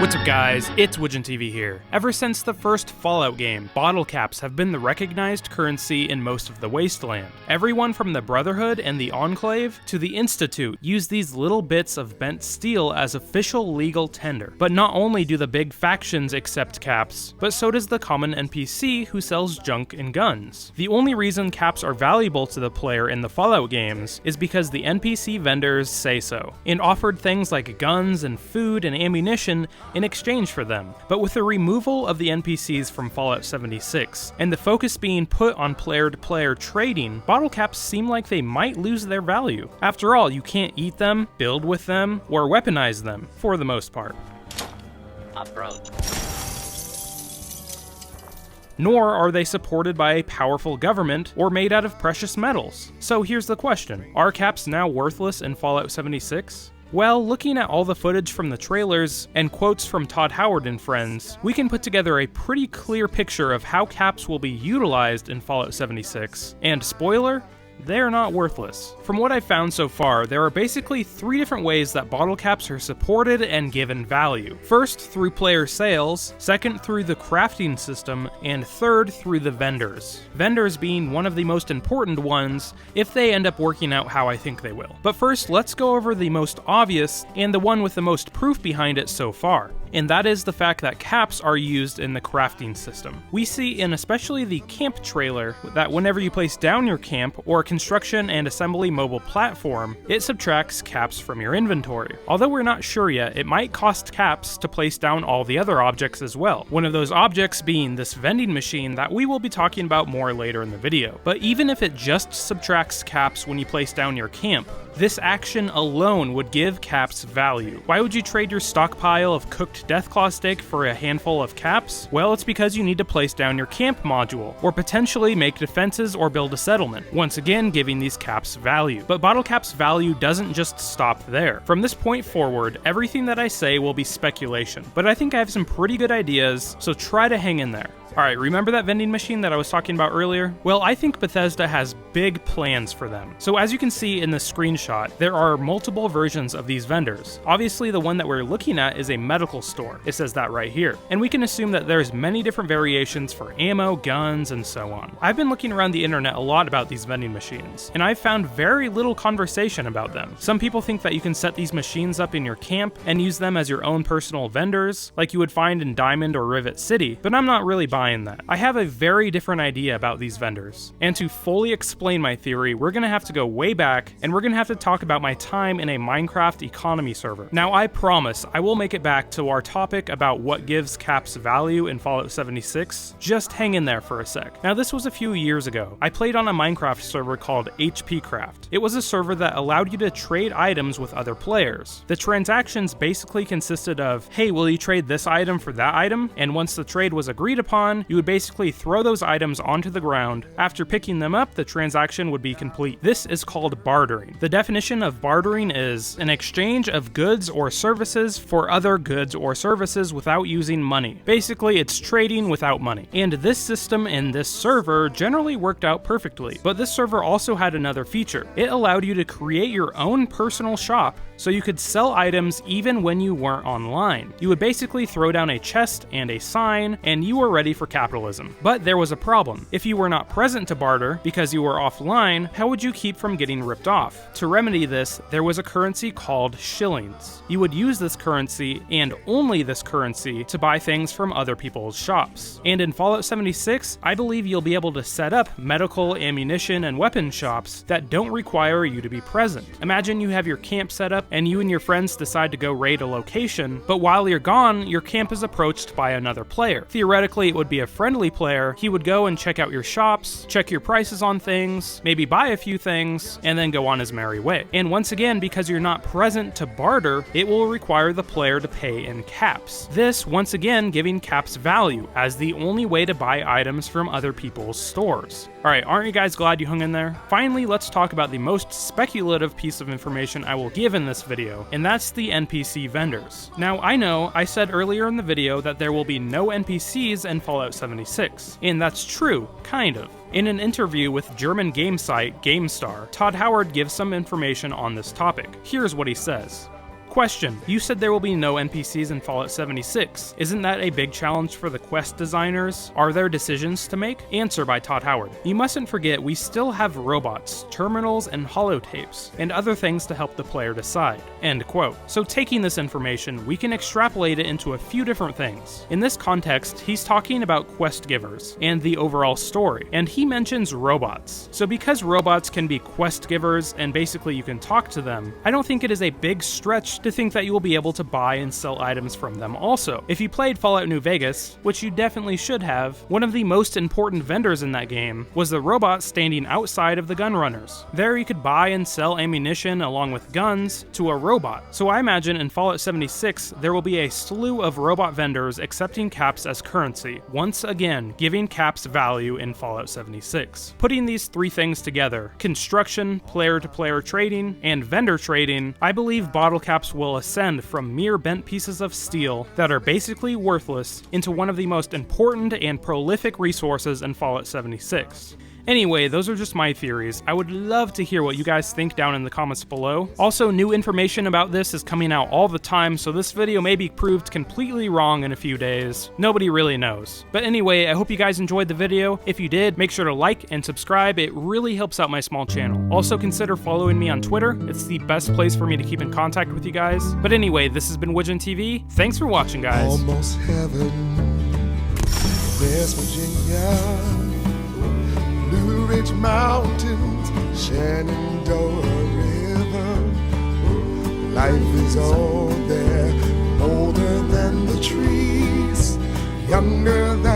What's up guys, it's WidgetTV here. Ever since the first Fallout game, bottle caps have been the recognized currency in most of the Wasteland. Everyone from the Brotherhood and the Enclave to the Institute use these little bits of bent steel as official legal tender. But not only do the big factions accept caps, but so does the common NPC who sells junk and guns. The only reason caps are valuable to the player in the Fallout games is because the NPC vendors say so, and offered things like guns and food and ammunition in exchange for them. But with the removal of the NPCs from Fallout 76, and the focus being put on player-to-player trading, bottle caps seem like they might lose their value. After all, you can't eat them, build with them, or weaponize them, for the most part. Approach. Nor are they supported by a powerful government or made out of precious metals. So here's the question, are caps now worthless in Fallout 76? Well, looking at all the footage from the trailers and quotes from Todd Howard and friends, we can put together a pretty clear picture of how caps will be utilized in Fallout 76. And spoiler, they're not worthless. From what I've found so far, there are basically three different ways that bottle caps are supported and given value. First, through player sales, second, through the crafting system, and third, through the vendors. Vendors being one of the most important ones, if they end up working out how I think they will. But first, let's go over the most obvious, and the one with the most proof behind it so far. And that is the fact that caps are used in the crafting system. We see in especially the camp trailer that whenever you place down your camp or construction and assembly mobile platform, it subtracts caps from your inventory. Although we're not sure yet, it might cost caps to place down all the other objects as well. One of those objects being this vending machine that we will be talking about more later in the video. But even if it just subtracts caps when you place down your camp, this action alone would give caps value. Why would you trade your stockpile of cooked Deathclaw steak for a handful of caps? Well, it's because you need to place down your camp module, or potentially make defenses or build a settlement, once again giving these caps value. But bottle caps value doesn't just stop there. From this point forward, everything that I say will be speculation, but I think I have some pretty good ideas, so try to hang in there. Alright, remember that vending machine that I was talking about earlier? Well, I think Bethesda has big plans for them. So as you can see in the screenshot, there are multiple versions of these vendors. Obviously, the one that we're looking at is a medical store. It says that right here. And we can assume that there's many different variations for ammo, guns, and so on. I've been looking around the internet a lot about these vending machines, and I've found very little conversation about them. Some people think that you can set these machines up in your camp and use them as your own personal vendors, like you would find in Diamond or Rivet City, but I'm not really buying that. I have a very different idea about these vendors. And to fully explain my theory, we're gonna have to go way back, and we're gonna have to talk about my time in a Minecraft economy server. Now, I promise I will make it back to our topic about what gives caps value in Fallout 76. Just hang in there for a sec. Now, this was a few years ago. I played on a Minecraft server called HPCraft. It was a server that allowed you to trade items with other players. The transactions basically consisted of, hey, will you trade this item for that item? And once the trade was agreed upon, you would basically throw those items onto the ground. After picking them up, the transaction would be complete. This is called bartering. The definition of bartering is an exchange of goods or services for other goods or services without using money. Basically, it's trading without money. And this system in this server generally worked out perfectly. But this server also had another feature. It allowed you to create your own personal shop so you could sell items even when you weren't online. You would basically throw down a chest and a sign, and you were ready for capitalism. But there was a problem. If you were not present to barter because you were offline, how would you keep from getting ripped off? To remedy this, there was a currency called shillings. You would use this currency, and only this currency, to buy things from other people's shops. And in Fallout 76, I believe you'll be able to set up medical, ammunition, and weapon shops that don't require you to be present. Imagine you have your camp set up, and you and your friends decide to go raid a location, but while you're gone, your camp is approached by another player. Theoretically, it would be a friendly player. He would go and check out your shops, check your prices on things, maybe buy a few things, and then go on his merry way. And once again, because you're not present to barter, it will require the player to pay in caps. This, once again, giving caps value as the only way to buy items from other people's stores. Alright, aren't you guys glad you hung in there? Finally, let's talk about the most speculative piece of information I will give in this video, and that's the NPC vendors. Now, I know I said earlier in the video that there will be no NPCs in Fallout 76, and that's true, kind of. In an interview with German game site GameStar, Todd Howard gives some information on this topic. Here's what he says. Question: you said there will be no NPCs in Fallout 76. Isn't that a big challenge for the quest designers? Are there decisions to make? Answer by Todd Howard. You mustn't forget we still have robots, terminals, and holotapes, and other things to help the player decide. End quote. So taking this information, we can extrapolate it into a few different things. In this context, he's talking about quest givers and the overall story, and he mentions robots. So because robots can be quest givers and basically you can talk to them, I don't think it is a big stretch to think that you will be able to buy and sell items from them also. If you played Fallout New Vegas, which you definitely should have, one of the most important vendors in that game was the robot standing outside of the gun runners. There you could buy and sell ammunition along with guns to a robot. So I imagine in Fallout 76 there will be a slew of robot vendors accepting caps as currency, once again giving caps value in Fallout 76. Putting these three things together, construction, player-to-player trading, and vendor trading, I believe bottle caps will ascend from mere bent pieces of steel that are basically worthless into one of the most important and prolific resources in Fallout 76. Anyway, those are just my theories. I would love to hear what you guys think down in the comments below. Also, new information about this is coming out all the time, so this video may be proved completely wrong in a few days. Nobody really knows. But anyway, I hope you guys enjoyed the video. If you did, make sure to like and subscribe. It really helps out my small channel. Also, consider following me on Twitter. It's the best place for me to keep in contact with you guys. But anyway, this has been Widgeon TV. Thanks for watching, guys. Almost heaven, West Virginia. Blue Ridge Mountains, Shenandoah River. Life is all there, older than the trees, younger than